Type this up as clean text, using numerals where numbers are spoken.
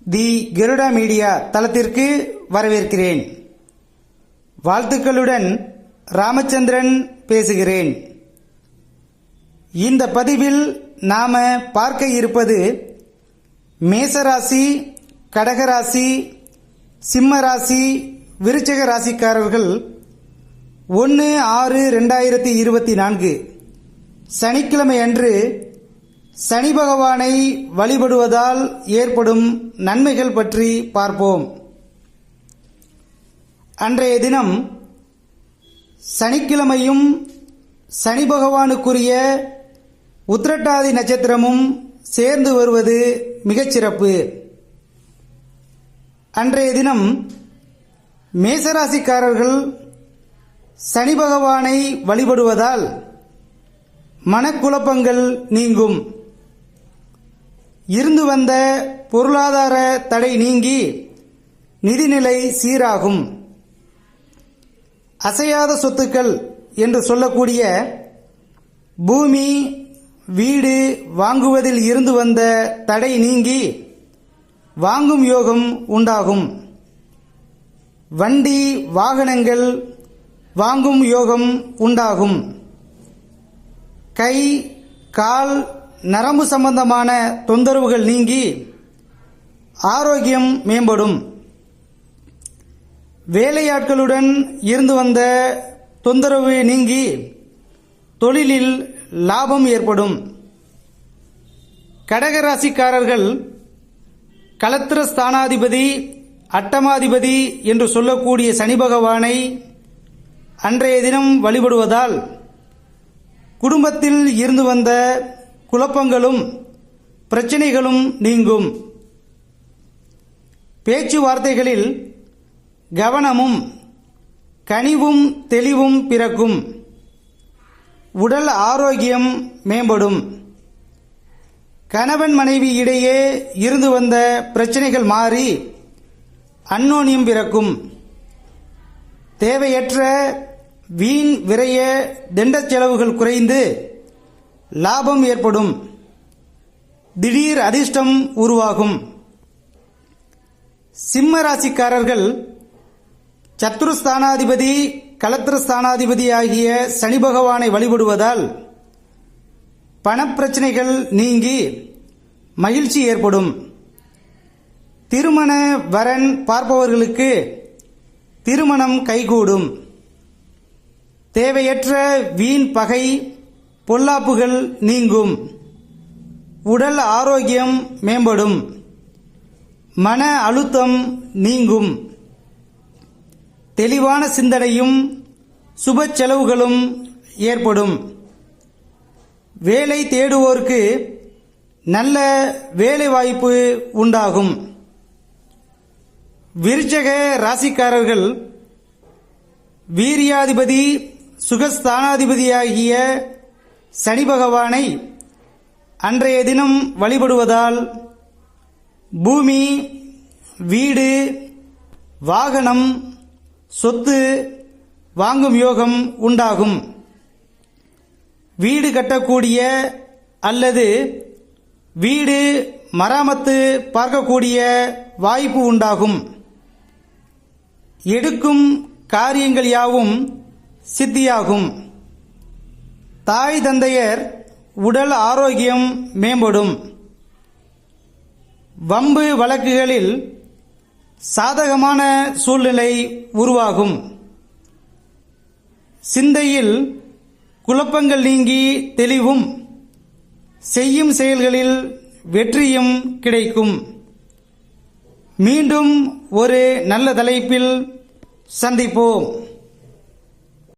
தி Garuda media தளத்திற்கு வரவேற்கிறேன். வாழ்த்துக்களுடன் ராமச்சந்திரன் பேசுகிறேன். இந்த பதிவில் நாம பார்க்க இருப்பது மேசராசி, கடகராசி, சிம்மராசி, விருச்சிக ராசிக்காரர்கள் 1/6/2024 சனிக்கிழமை அன்று சனி பகவானை வழிபடுவதால் ஏற்படும் நன்மைகள் பற்றி பார்ப்போம். அன்றைய தினம் சனிக்கிழமையும் சனி பகவானுக்குரிய உத்திரட்டாதி நட்சத்திரமும் சேர்ந்து வருவது மிகச்சிறப்பு. அன்றைய தினம் மேசராசிக்காரர்கள் சனி பகவானை வழிபடுவதால் மனக்குழப்பங்கள் நீங்கும். இருந்து வந்த பொருளாதார தடை நீங்கி நிதிநிலை சீராகும். அசையாத சொத்துக்கள் என்று சொல்லக்கூடிய பூமி, வீடு வாங்குவதில் இருந்து வந்த தடை நீங்கி வாங்கும் யோகம் உண்டாகும். வண்டி வாகனங்கள் வாங்கும் யோகம் உண்டாகும். கை, கால், நரம்பு சம்பந்தமான தொந்தரவுகள் நீங்கி ஆரோக்கியம் மேம்படும். வேலையாட்களுடன் இருந்து வந்த தொந்தரவு நீங்கி தொழிலில் லாபம் ஏற்படும். கடகராசிக்காரர்கள் களத்திர ஸ்தானாதிபதி, அட்டமாதிபதி என்று சொல்லக்கூடிய சனி பகவானை அன்றைய தினம் வழிபடுவதால் குடும்பத்தில் இருந்து வந்த குழப்பங்களும் பிரச்சனைகளும் நீங்கும். பேச்சுவார்த்தைகளில் கவனமும் கனிவும் தெளிவும் பிறக்கும். உடல் ஆரோக்கியம் மேம்படும். கணவன் மனைவி இடையே இருந்து வந்த பிரச்சனைகள் மாறி அந்யோன்யம் பிறக்கும். தேவையற்ற வீண் விரைய தண்ட செலவுகள் குறைந்து லாபம் ஏற்படும். திடீர் அதிர்ஷ்டம் உருவாகும். சிம்ம ராசிக்காரர்கள் சத்துருஸ்தானாதிபதி, களத்திரஸ்தானாதிபதி ஆகிய சனி பகவானை வழிபடுவதால் பணப்பிரச்சனைகள் நீங்கி மகிழ்ச்சி ஏற்படும். திருமண வரன் பார்ப்பவர்களுக்கு திருமணம் கைகூடும். தேவையற்ற வீண் பகை, பொல்லாப்புகள் நீங்கும். உடல் ஆரோக்கியம் மேம்படும். மன அழுத்தம் நீங்கும். தெளிவான சிந்தனையும் சுப செலவுகளும் ஏற்படும். வேலை தேடுவோருக்கு நல்ல வேலை வாய்ப்பு உண்டாகும். விருச்சிக ராசிக்காரர்கள் வீரியாதிபதி, சுகஸ்தானாதிபதியாகிய சனி பகவானை அன்றைய தினம் வழிபடுவதால் பூமி, வீடு, வாகனம், சொத்து வாங்கும் யோகம் உண்டாகும். வீடு கட்டக்கூடிய அல்லது வீடு மராமத்து பார்க்கக்கூடிய வாய்ப்பு உண்டாகும். எடுக்கும் காரியங்கள் யாவும் சித்தியாகும். தாய் தந்தையர் உடல் ஆரோக்கியம் மேம்படும். வம்பு வழக்குகளில் சாதகமான சூழ்நிலை உருவாகும். சிந்தையில் குழப்பங்கள் நீங்கி தெளிவும், செய்யும் செயல்களில் வெற்றியும் கிடைக்கும். மீண்டும் ஒரு நல்ல தலைப்பில் சந்திப்போம்.